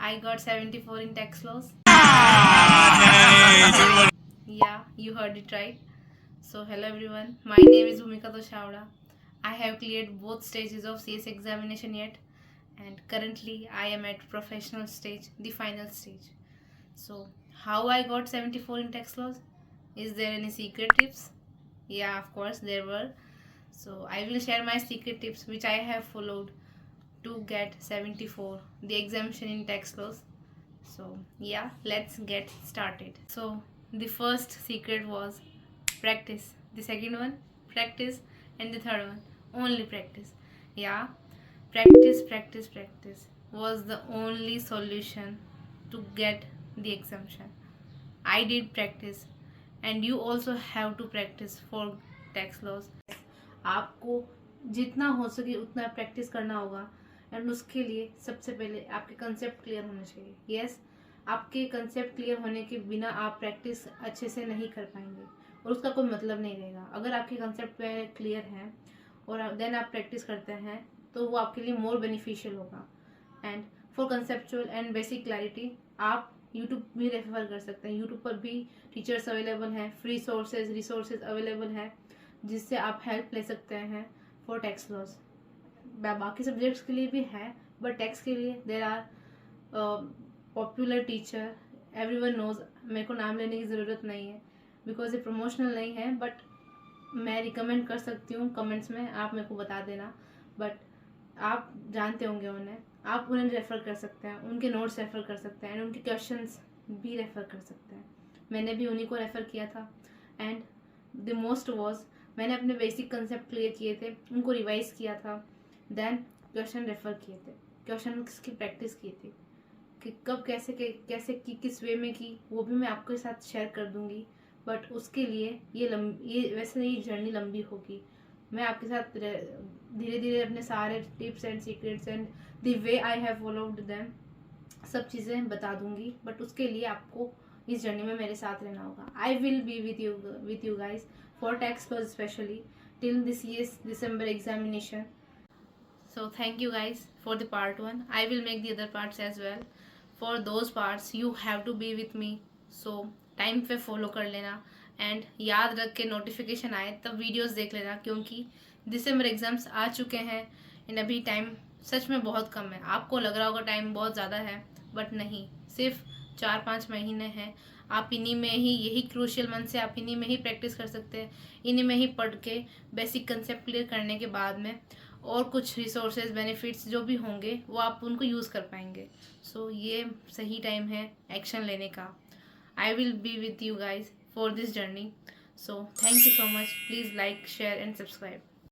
I got 74 in tax laws. Yeah, you heard it right. So, hello everyone. My name is Bhumika Toshawda. I have cleared both stages of CS examination yet, and currently I am at professional stage, the final stage. So, how I got 74 in tax laws? Is there any secret tips? Yeah, of course there were. So, I will share my secret tips which I have followed to get 74, the exemption in tax laws. So, yeah, let's get started. So, the first secret was practice. The second one, practice. And the third one, only practice. Yeah, practice was the only solution to get the exemption. I did practice, and you also have to practice for tax laws. आपको जितना हो सके उतना practice करना होगा, and उसके लिए सबसे पहले आपके कंसेप्ट क्लियर होने चाहिए. यस, आपके कंसेप्ट क्लियर होने के बिना आप प्रैक्टिस अच्छे से नहीं कर पाएंगे और उसका कोई मतलब नहीं रहेगा. अगर आपके कंसेप्ट क्लियर हैं और देन आप प्रैक्टिस करते हैं तो वो आपके लिए मोर बेनिफिशियल होगा. And for conceptual and basic clarity आप यूट्यूब भी रेफर कर सकते हैं. यूट्यूब पर भी टीचर्स अवेलेबल हैं, फ्री रिसोर्सेज अवेलेबल हैं जिससे आप हेल्प ले सकते हैं फॉर टैक्स लॉज. बाकी सब्जेक्ट्स के लिए भी है, बट टैक्स के लिए there are popular teacher, everyone knows. मेरे को नाम लेने की ज़रूरत नहीं है बिकॉज ये प्रमोशनल नहीं है, बट मैं रिकमेंड कर सकती हूँ. कमेंट्स में आप मेरे को बता देना, बट आप जानते होंगे उन्हें. आप उन्हें रेफ़र कर सकते हैं, उनके नोट्स रेफ़र कर सकते हैं एंड उनके क्वेश्चंस भी रेफ़र कर सकते हैं. मैंने भी उन्हीं को रेफ़र किया था. एंड द मोस्ट वॉज, मैंने अपने बेसिक कंसेप्ट क्लियर किए थे, उनको रिवाइज किया था, देन क्वेश्चन रेफ़र किए थे, क्वेश्चन की प्रैक्टिस की थी कि कब कैसे की, किस वे में की, वो भी मैं आपके साथ शेयर कर दूंगी. बट उसके लिए ये वैसे ये जर्नी लंबी होगी. मैं आपके साथ धीरे धीरे अपने सारे tips and secrets and the way I have followed them सब चीज़ें बता दूंगी. बट उसके लिए आपको इस जर्नी में मेरे साथ रहना होगा. I will be with you guys for tax laws specially till this years December examination. So thank you guys for the part 1. I will make the other parts as well. For those parts you have to be with me. So time पे follow कर लेना and याद रख के notification आए तब videos देख लेना, क्योंकि दिसंबर एग्ज़ाम्स आ चुके हैं एंड अभी टाइम सच में बहुत कम है. आपको लग रहा होगा टाइम बहुत ज़्यादा है, बट नहीं, सिर्फ 4-5 महीने हैं. आप इन्हीं में ही, यही क्रूशियल मंथ से आप इन्हीं में ही प्रैक्टिस कर सकते हैं. इन्हीं में ही पढ़ के बेसिक कंसेप्ट क्लियर करने के बाद में और कुछ रिसोर्सेज बेनिफिट्स जो भी होंगे वो आप उनको यूज़ कर पाएंगे. सो ये सही टाइम है एक्शन लेने का. I will be with you guys for this journey. So thank you so much. Please like, share and subscribe.